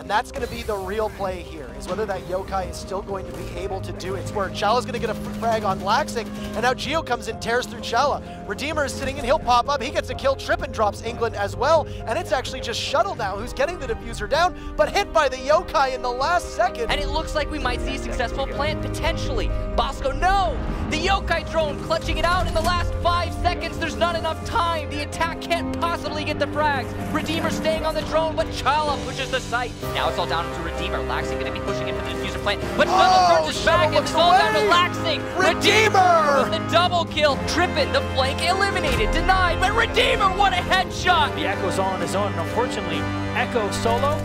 And that's going to be the real play here, is whether that yokai is still going to be able to do its work. Chala's going to get a frag on Laxing, and now Geo comes in, tears through Chala. Redeemer is sitting in, he'll pop up, he gets a kill, Trip and drops England as well, and it's actually just Shuttle now who's getting the diffuser down, but hit by the yokai in the last second. And it looks like we might see a successful plant, potentially. Bosco, no! The yokai drone clutching it out in the last 5 seconds. There's not enough time. The attack can't possibly get the frags. Redeemer staying on the drone, but Chala pushes the site. Now it's all down to Redeemer. Laxing going to be pushing in for the diffuser plant, but Shuttle turns his back and it's all down to Laxing. Redeemer! With the double kill, Trippin, the flank eliminated, denied, but Redeemer, what a headshot! The Echo's all on his own, and unfortunately, Echo solo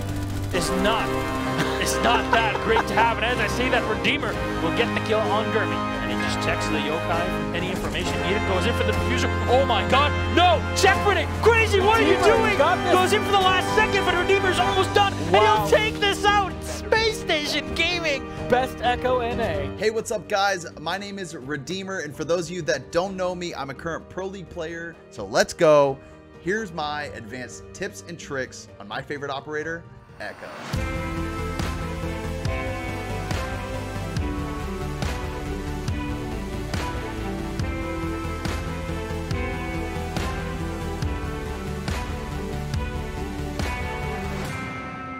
is not that great to have. And as I say that, Redeemer will get the kill on Gurmy. And he just checks the yokai, any information needed, goes in for the diffuser. Oh my god, no! Shepherd it! Crazy, what are you doing? Goes in for the last second, but Redeemer's almost done, and he'll take this out! Space Station Gaming! Best Echo NA. Hey, what's up guys? My name is Redeemer, and for those of you that don't know me, I'm a current Pro League player, so let's go. Here's my advanced tips and tricks on my favorite operator, Echo.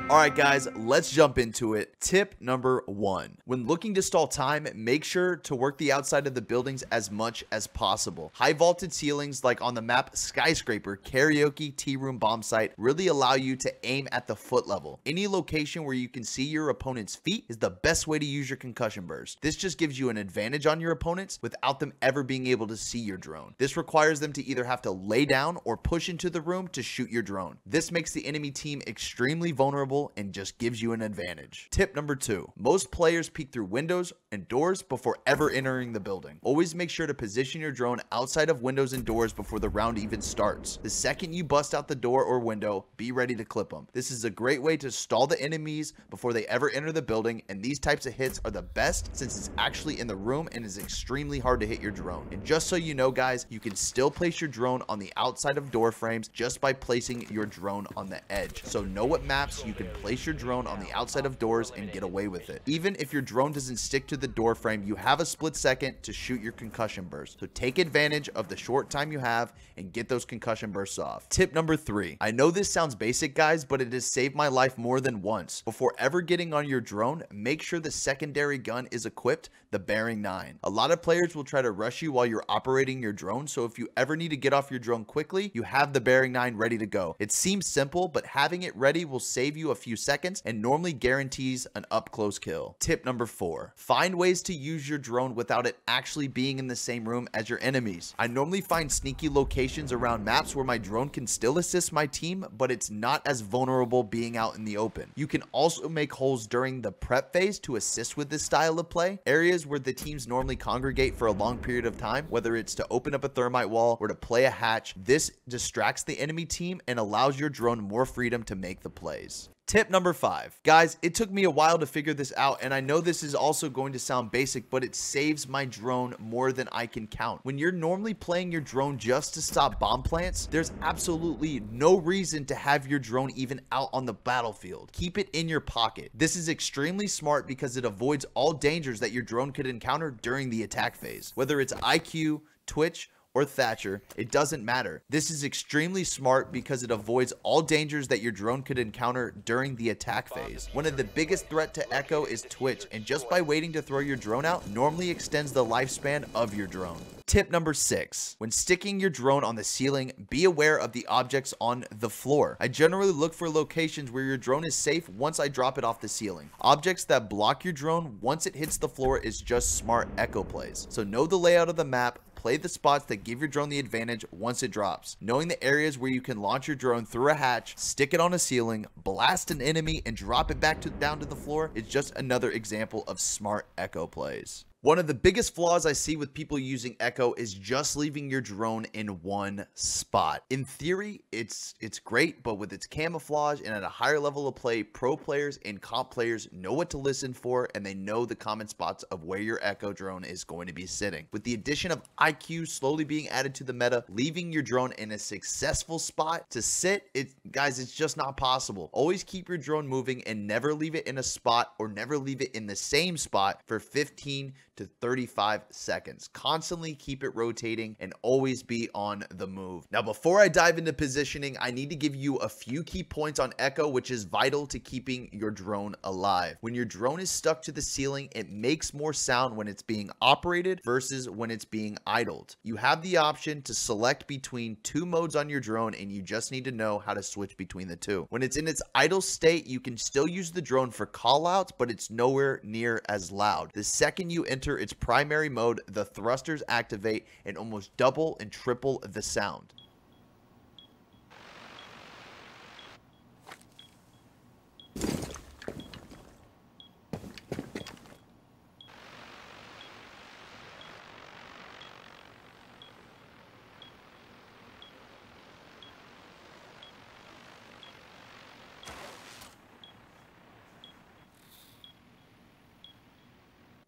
Alright guys, let's jump into it. Tip number 1. When looking to stall time, make sure to work the outside of the buildings as much as possible. High vaulted ceilings like on the map Skyscraper, Karaoke, Tea Room, Bomb Site really allow you to aim at the foot level. Any location where you can see your opponent's feet is the best way to use your concussion burst. This just gives you an advantage on your opponents without them ever being able to see your drone. This requires them to either have to lay down or push into the room to shoot your drone. This makes the enemy team extremely vulnerable and just gives you an advantage. Tip number 2. Most players peek through windows and doors before ever entering the building. Always make sure to position your drone outside of windows and doors before the round even starts. The second you bust out the door or window, be ready to clip them. This is a great way to stall the enemies before they ever enter the building, and these types of hits are the best since it's actually in the room and is extremely hard to hit your drone. And just so you know guys, you can still place your drone on the outside of door frames just by placing your drone on the edge. So know what maps you can place your drone on the outside of doors and get away with it. Even if your drone doesn't stick to the door frame, you have a split second to shoot your concussion burst. So take advantage of the short time you have and get those concussion bursts off. Tip number 3. I know this sounds basic guys, but it has saved my life more than once. Before ever getting on your drone, make sure the secondary gun is equipped, the bearing 9. A lot of players will try to rush you while you're operating your drone, so if you ever need to get off your drone quickly, you have the bearing 9 ready to go. It seems simple, but having it ready will save you a few seconds and normally guarantees an up close kill. Tip number 4. Find ways to use your drone without it actually being in the same room as your enemies. I normally find sneaky locations around maps where my drone can still assist my team, but it's not as vulnerable being out in the open. You can also make holes during the prep phase to assist with this style of play. Areas where the teams normally congregate for a long period of time, whether it's to open up a thermite wall or to play a hatch, this distracts the enemy team and allows your drone more freedom to make the plays. Tip number 5. Guys, it took me a while to figure this out, and I know this is also going to sound basic, but it saves my drone more than I can count. When you're normally playing your drone just to stop bomb plants, there's absolutely no reason to have your drone even out on the battlefield. Keep it in your pocket. This is extremely smart because it avoids all dangers that your drone could encounter during the attack phase. Whether it's IQ, Twitch, or Thatcher, it doesn't matter. This is extremely smart because it avoids all dangers that your drone could encounter during the attack phase. One of the biggest threat to Echo is Twitch, and just by waiting to throw your drone out normally extends the lifespan of your drone. Tip number 6. When sticking your drone on the ceiling, be aware of the objects on the floor. I generally look for locations where your drone is safe once I drop it off the ceiling. Objects that block your drone once it hits the floor is just smart Echo plays. So know the layout of the map, play the spots that give your drone the advantage once it drops. Knowing the areas where you can launch your drone through a hatch, stick it on a ceiling, blast an enemy, and drop it back down to the floor is just another example of smart Echo plays. One of the biggest flaws I see with people using Echo is just leaving your drone in one spot. In theory, it's great, but with its camouflage and at a higher level of play, pro players and comp players know what to listen for, and they know the common spots of where your Echo drone is going to be sitting. With the addition of IQ slowly being added to the meta, leaving your drone in a successful spot to sit, guys, it's just not possible. Always keep your drone moving and never leave it in a spot or never leave it in the same spot for 15 to 35 seconds. Constantly keep it rotating and always be on the move. Now, before I dive into positioning, I need to give you a few key points on Echo, which is vital to keeping your drone alive. When your drone is stuck to the ceiling, it makes more sound when it's being operated versus when it's being idled. You have the option to select between two modes on your drone, and you just need to know how to switch between the two. When it's in its idle state, you can still use the drone for callouts, but it's nowhere near as loud. The second you enter its primary mode, the thrusters activate and almost double and triple the sound.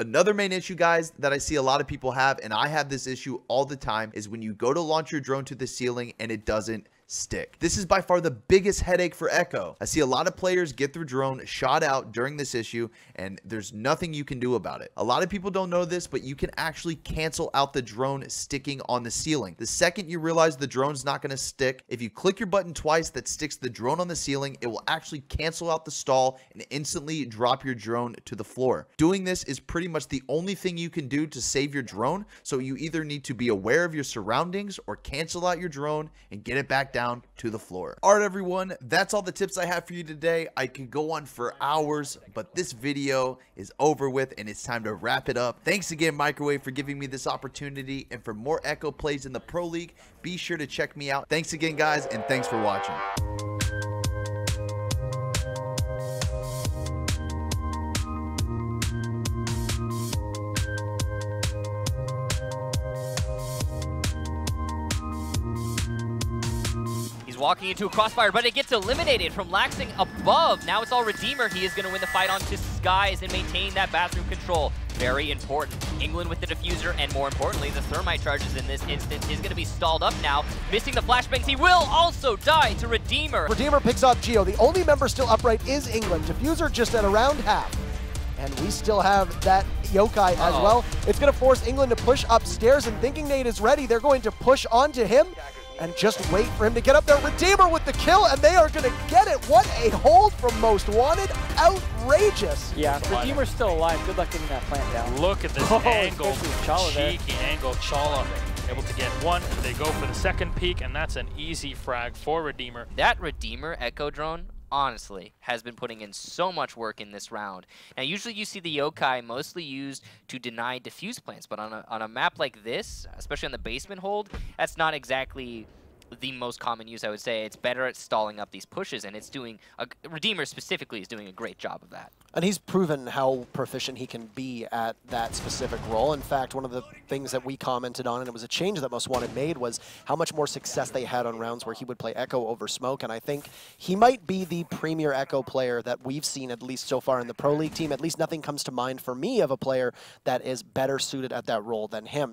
Another main issue, guys, that I see a lot of people have, and I have this issue all the time, is when you go to launch your drone to the ceiling and it doesn't stick. This is by far the biggest headache for Echo. I see a lot of players get their drone shot out during this issue, and there's nothing you can do about it. A lot of people don't know this, but you can actually cancel out the drone sticking on the ceiling. The second you realize the drone's not going to stick, if you click your button twice that sticks the drone on the ceiling, it will actually cancel out the stall and instantly drop your drone to the floor. Doing this is pretty much the only thing you can do to save your drone, so you either need to be aware of your surroundings or cancel out your drone and get it back down to the floor. All right, everyone, that's all the tips I have for you today. I could go on for hours, but this video is over with and it's time to wrap it up. Thanks again, Microwave, for giving me this opportunity, and for more Echo plays in the Pro League, be sure to check me out. Thanks again, guys, and thanks for watching. Walking into a crossfire, but it gets eliminated from Laxing above. Now it's all Redeemer. He is going to win the fight onto Skies and maintain that bathroom control. Very important. England with the diffuser, and more importantly, the thermite charges in this instance is going to be stalled up now. Missing the flashbangs, he will also die to Redeemer. Redeemer picks off Geo. The only member still upright is England. Diffuser just at around half. And we still have that Yokai as well. It's going to force England to push upstairs, and thinking Nate is ready, they're going to push onto him and just wait for him to get up there. Redeemer with the kill, and they are going to get it. What a hold from Most Wanted. Outrageous. Yeah, Redeemer's still alive. Good luck getting that plant down. Look at this angle. Cheeky angle. Chala able to get one. They go for the second peek, and that's an easy frag for Redeemer. That Redeemer Echo drone, honestly, has been putting in so much work in this round. Now, usually you see the Yokai mostly used to deny diffuse plants, but on a map like this, especially on the basement hold, that's not exactly the most common use, I would say. It's better at stalling up these pushes, and it's doing, Redeemer specifically is doing a great job of that. And he's proven how proficient he can be at that specific role. In fact, one of the things that we commented on, and it was a change that Most Wanted made, was how much more success they had on rounds where he would play Echo over Smoke. And I think he might be the premier Echo player that we've seen, at least so far in the Pro League team. At least nothing comes to mind for me of a player that is better suited at that role than him.